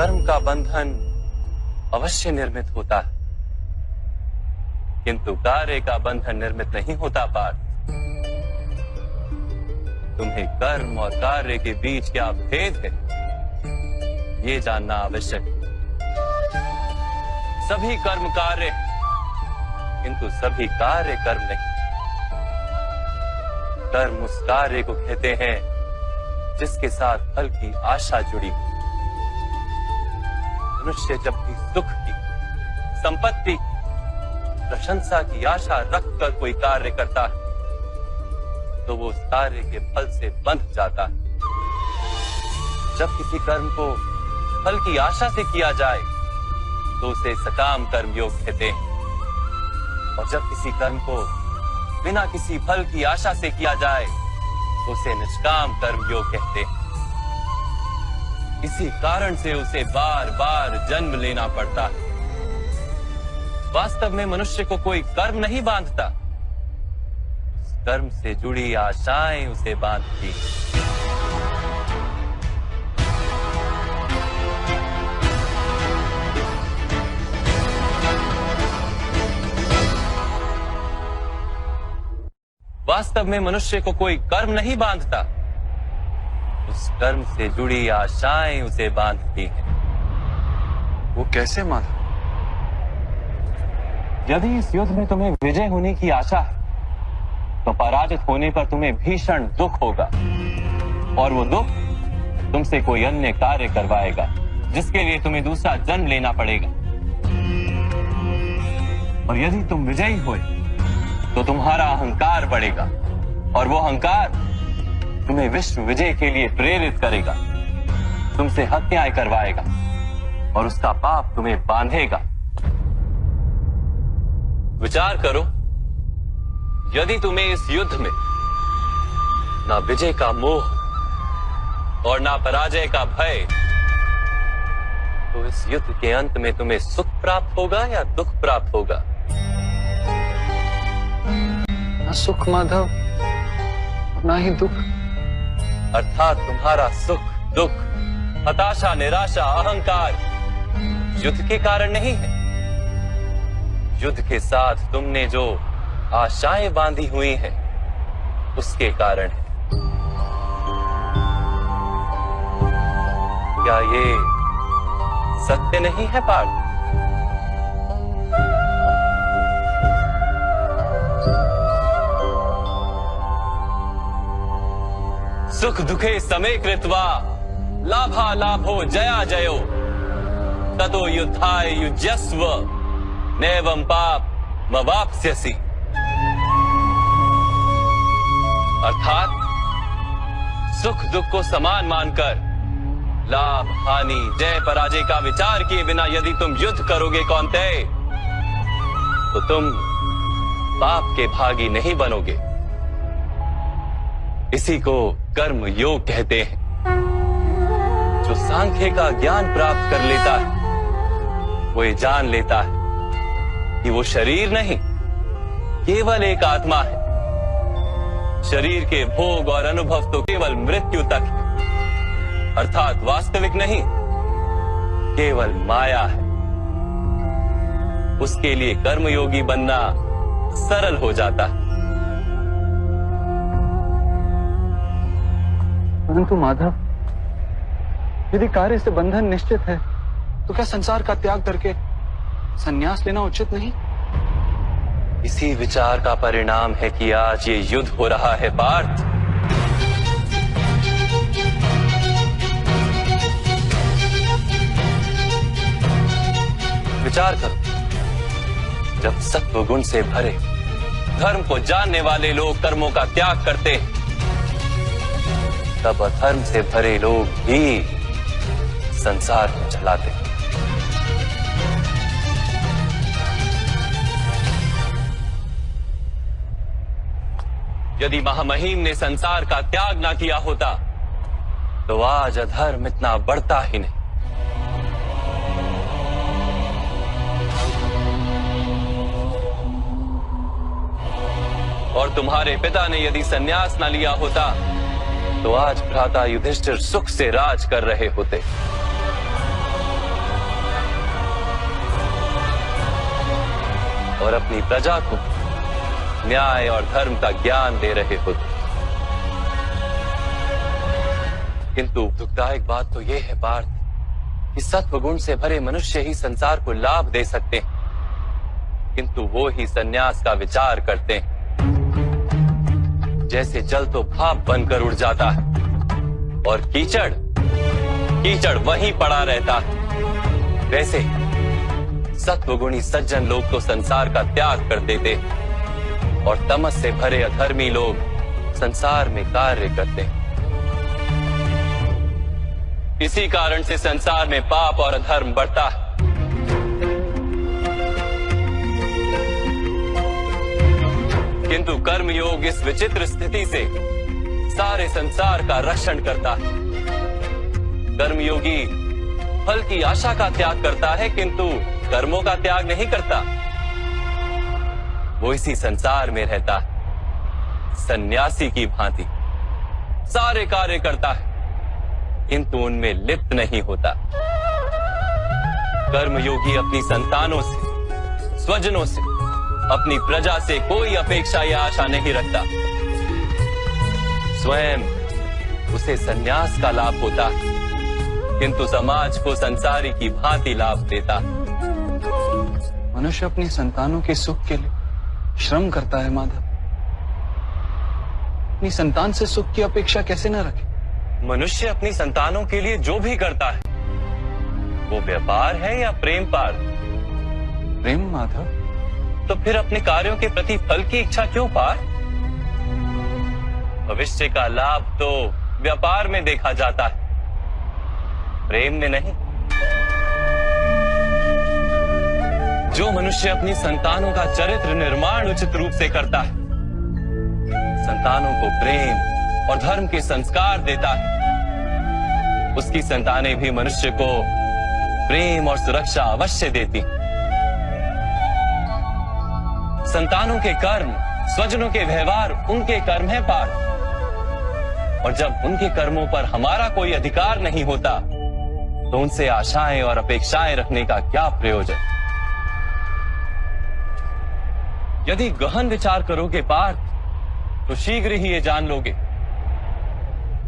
कर्म का बंधन अवश्य निर्मित होता है, किंतु कार्य का बंधन निर्मित नहीं होता पार्थ। तुम्हें कर्म और कार्य के बीच क्या भेद है, ये जानना आवश्यक है। सभी कर्म कार्य, किंतु सभी कार्य कर्म नहीं। कर्म उस कार्य को कहते हैं जिसके साथ फल की आशा जुड़ी हो। मनुष्य जब भी सुख की, संपत्ति, प्रशंसा की आशा रखकर कोई कार्य करता है तो वो उस कार्य के फल से बंध जाता है। जब किसी कर्म को फल की आशा से किया जाए तो उसे सकाम कर्म योग कहते हैं, और जब किसी कर्म को बिना किसी फल की आशा से किया जाए तो उसे निष्काम कर्म योग कहते हैं। इसी कारण से उसे बार बार जन्म लेना पड़ता है। वास्तव में मनुष्य को कोई कर्म नहीं बांधता, उस कर्म से जुड़ी आशाएं उसे बांधती। वास्तव में मनुष्य को कोई कर्म नहीं बांधता, उस कर्म से जुड़ी आशाएं उसे बांधती हैं। वो कैसे माधव? यदि इस युद्ध में तुम्हें विजय होने की आशा है तो पराजित होने पर तुम्हें भीषण दुख होगा, और वो दुख तुमसे कोई अन्य कार्य करवाएगा जिसके लिए तुम्हें दूसरा जन्म लेना पड़ेगा। और यदि तुम विजयी हुए तो तुम्हारा अहंकार बढ़ेगा, और वो अहंकार तुम्हें विश्व विजय के लिए प्रेरित करेगा, तुमसे हत्याएं करवाएगा, और उसका पाप तुम्हें बांधेगा। विचार करो, यदि तुम्हें इस युद्ध में ना विजय का मोह और ना पराजय का भय, तो इस युद्ध के अंत में तुम्हें सुख प्राप्त होगा या दुख प्राप्त होगा? ना सुख माधव, ना ही दुख। अर्थात तुम्हारा सुख, दुख, हताशा, निराशा, अहंकार युद्ध के कारण नहीं है। युद्ध के साथ तुमने जो आशाएं बांधी हुई हैं, उसके कारण है। क्या ये सत्य नहीं है पार्थ? सुख दुखे समे कृत्वा लाभा लाभो जया जयो ततो युद्धाय युज्यस्व नैवं पाप मवाप्स्यसि। अर्थात सुख दुख को समान मानकर लाभ हानि जय पराजय का विचार किए बिना यदि तुम युद्ध करोगे कौन्तेय, तो तुम पाप के भागी नहीं बनोगे। इसी को कर्म योग कहते हैं। जो सांख्य का ज्ञान प्राप्त कर लेता है वो ये जान लेता है कि वो शरीर नहीं, केवल एक आत्मा है। शरीर के भोग और अनुभव तो केवल मृत्यु तक है, अर्थात वास्तविक नहीं, केवल माया है। उसके लिए कर्मयोगी बनना सरल हो जाता है। परंतु माधव, यदि कार्य से बंधन निश्चित है तो क्या संसार का त्याग करके संन्यास लेना उचित नहीं? इसी विचार का परिणाम है कि आज ये युद्ध हो रहा है पार्थ। विचार करो, जब सत्व गुण से भरे धर्म को जानने वाले लोग कर्मों का त्याग करते हैं, तब अधर्म से भरे लोग भी संसार को चलाते हैं। यदि महामहिम ने संसार का त्याग ना किया होता तो आज अधर्म इतना बढ़ता ही नहीं। और तुम्हारे पिता ने यदि संन्यास ना लिया होता तो आज भ्राता युधिष्ठिर सुख से राज कर रहे होते। और अपनी प्रजा को न्याय और धर्म का ज्ञान दे रहे होते। किंतु दुखदायक बात तो यह है पार्थ कि सत्वगुण से भरे मनुष्य ही संसार को लाभ दे सकते हैं, किंतु वो ही संन्यास का विचार करते हैं। जैसे जल तो भाप बनकर उड़ जाता है और कीचड़ वहीं पड़ा रहता है, वैसे सत्वगुणी सज्जन लोग तो संसार का त्याग कर देते और तमस से भरे अधर्मी लोग संसार में कार्य करते हैं। इसी कारण से संसार में पाप और अधर्म बढ़ता है। किंतु कर्मयोग इस विचित्र स्थिति से सारे संसार का रक्षण करता है। कर्मयोगी फल की आशा का त्याग करता है, किंतु कर्मों का त्याग नहीं करता। वो इसी संसार में रहता है, सन्यासी की भांति सारे कार्य करता है, किंतु उनमें लिप्त नहीं होता। कर्मयोगी अपनी संतानों से, स्वजनों से, अपनी प्रजा से कोई अपेक्षा या आशा नहीं रखता। स्वयं उसे संन्यास का लाभ होता, किंतु समाज को संसारी की भांति लाभ देता। मनुष्य अपनी संतानों के सुख के लिए श्रम करता है माधव। अपनी संतान से सुख की अपेक्षा कैसे न रखे? मनुष्य अपनी संतानों के लिए जो भी करता है वो व्यापार है या प्रेम पार्थ? प्रेम माधव। तो फिर अपने कार्यों के प्रति फल की इच्छा क्यों पार्थ? भविष्य का लाभ तो व्यापार में देखा जाता है, प्रेम में नहीं। जो मनुष्य अपनी संतानों का चरित्र निर्माण उचित रूप से करता है, संतानों को प्रेम और धर्म के संस्कार देता है, उसकी संतानें भी मनुष्य को प्रेम और सुरक्षा अवश्य देती। संतानों के कर्म, स्वजनों के व्यवहार उनके कर्म है पार्थ, और जब उनके कर्मों पर हमारा कोई अधिकार नहीं होता तो उनसे आशाएं और अपेक्षाएं रखने का क्या प्रयोजन? यदि गहन विचार करोगे पार्थ तो शीघ्र ही ये जान लोगे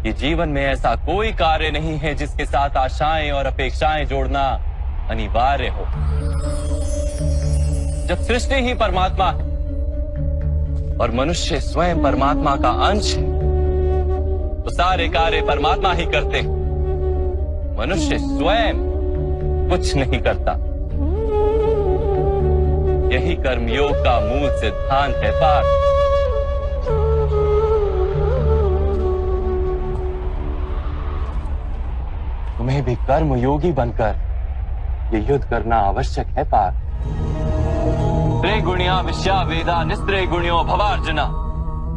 कि जीवन में ऐसा कोई कार्य नहीं है जिसके साथ आशाएं और अपेक्षाएं जोड़ना अनिवार्य हो। जब सृष्टि ही परमात्मा है और मनुष्य स्वयं परमात्मा का अंश है तो सारे कार्य परमात्मा ही करते हैं, मनुष्य स्वयं कुछ नहीं करता। यही कर्मयोग का मूल सिद्धांत है पार्थ। तुम्हें भी कर्मयोगी बनकर ये युद्ध करना आवश्यक है पार्थ। त्रिगुणिया विश्या वेदा निस्त्रे गुणियो भवार्जुना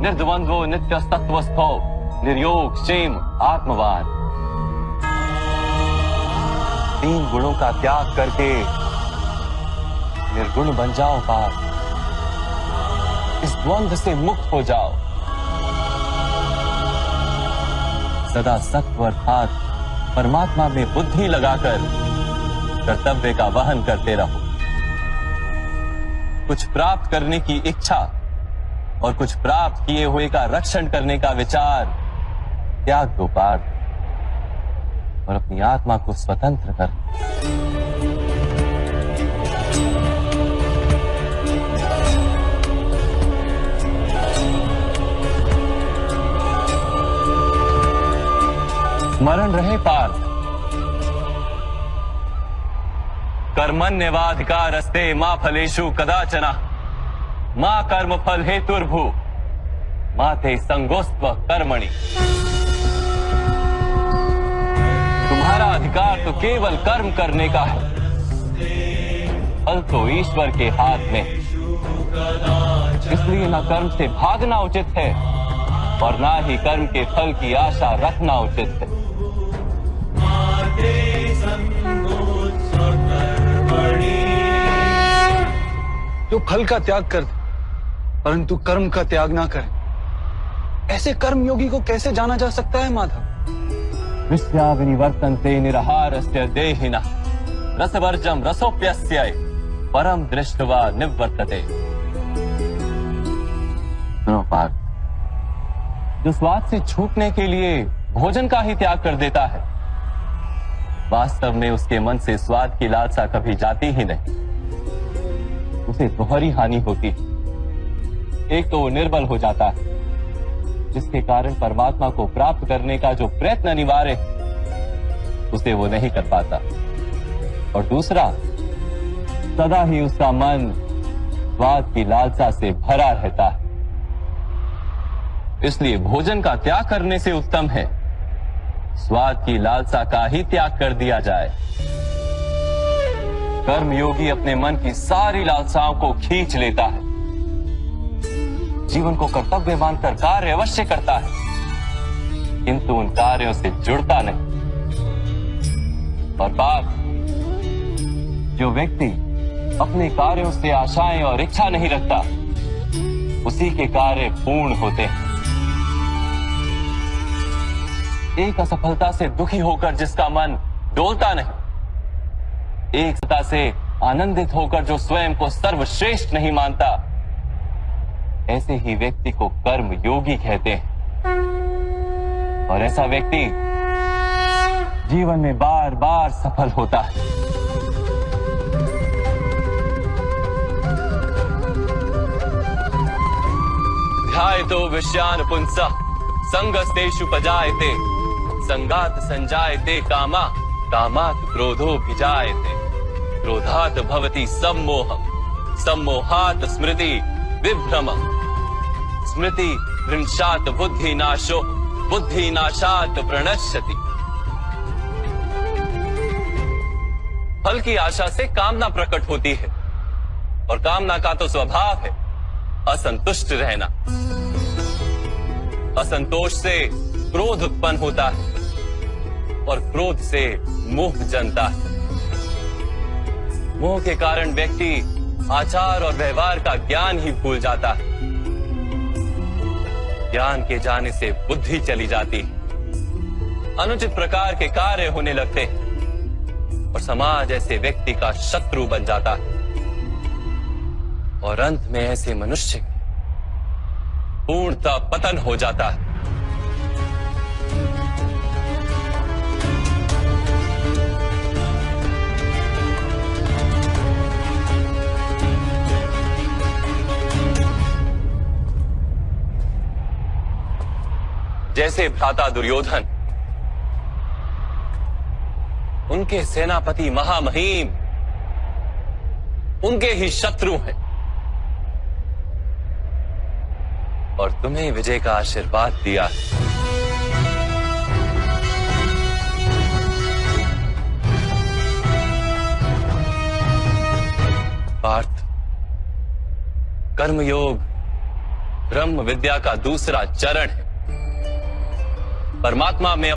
निर्द्वंद्वो नित्य सत्वस्थो निर्योग क्षेम आत्मवान। 3 गुणों का त्याग करके निर्गुण बन जाओ पार्थ, इस द्वंद्व से मुक्त हो जाओ। सदा सत्व अर्थात परमात्मा में बुद्धि लगाकर कर्तव्य का वहन करते रहो। कुछ प्राप्त करने की इच्छा और कुछ प्राप्त किए हुए का रक्षण करने का विचार त्याग दो पार्थ, और अपनी आत्मा को स्वतंत्र कर। स्मरण रहे पार्थ, कर्मण्यवाधिकारस्ते मा फलेषु कदाचन मा कर्म फल हेतुर्भु माते संगोस्त्व कर्मणि। तुम्हारा अधिकार तो केवल कर्म करने का है, फल तो ईश्वर के हाथ में। इसलिए न कर्म से भागना उचित है और ना ही कर्म के फल की आशा रखना उचित है। जो फल का त्याग कर दे परंतु कर्म का त्याग ना करे, ऐसे कर्मयोगी को कैसे जाना जा सकता है माधव? विश्या विनिवर्तन्ते निरहारस्य देहिनः रसवर्जम रसोप्यस्य परम दृष्टवा निवर्तते। सुनो पार्थ, जो स्वाद से छूटने के लिए भोजन का ही त्याग कर देता है, वास्तव में उसके मन से स्वाद की लालसा कभी जाती ही नहीं। उसे दोहरी हानि होती है। एक तो वो निर्बल हो जाता है, जिसके कारण परमात्मा को प्राप्त करने का जो प्रयत्न अनिवार्य है उसे वो नहीं कर पाता, और दूसरा, सदा ही उसका मन स्वाद की लालसा से भरा रहता है। इसलिए भोजन का त्याग करने से उत्तम है स्वाद की लालसा का ही त्याग कर दिया जाए। कर्मयोगी अपने मन की सारी लालसाओं को खींच लेता है, जीवन को कर्तव्य मानकर कार्य अवश्य करता है, किंतु उन कार्यों से जुड़ता नहीं। और बात, जो व्यक्ति अपने कार्यों से आशाएं और इच्छा नहीं रखता, उसी के कार्य पूर्ण होते हैं। एक असफलता से दुखी होकर जिसका मन डोलता नहीं, एक सत्ता से आनंदित होकर जो स्वयं को सर्वश्रेष्ठ नहीं मानता, ऐसे ही व्यक्ति को कर्म योगी कहते हैं। और ऐसा व्यक्ति जीवन में बार बार सफल होता है। ध्यायतो विषयान पुंसः संगस्तेषु पजायते, संगात संजायते कामा, कामात् क्रोधो भिजायते, क्रोधात् भवति सम्मोहम्, सम्मोहात् स्मृति विभ्रमम्, स्मृति भ्रंशात् बुद्धिनाशो, बुद्धिनाशात् प्रणश्यति। फल की आशा से कामना प्रकट होती है, और कामना का तो स्वभाव है असंतुष्ट रहना। असंतोष से क्रोध उत्पन्न होता है, और क्रोध से मोह जनता है। मोह के कारण व्यक्ति आचार और व्यवहार का ज्ञान ही भूल जाता है। ज्ञान के जाने से बुद्धि चली जाती है, अनुचित प्रकार के कार्य होने लगते हैं, और समाज ऐसे व्यक्ति का शत्रु बन जाता है। और अंत में ऐसे मनुष्य पूर्णतः पतन हो जाता है। जैसे भ्राता दुर्योधन, उनके सेनापति महामहिम उनके ही शत्रु हैं, और तुम्हें विजय का आशीर्वाद दिया। पार्थ, कर्मयोग ब्रह्म विद्या का दूसरा चरण है। परमात्मा में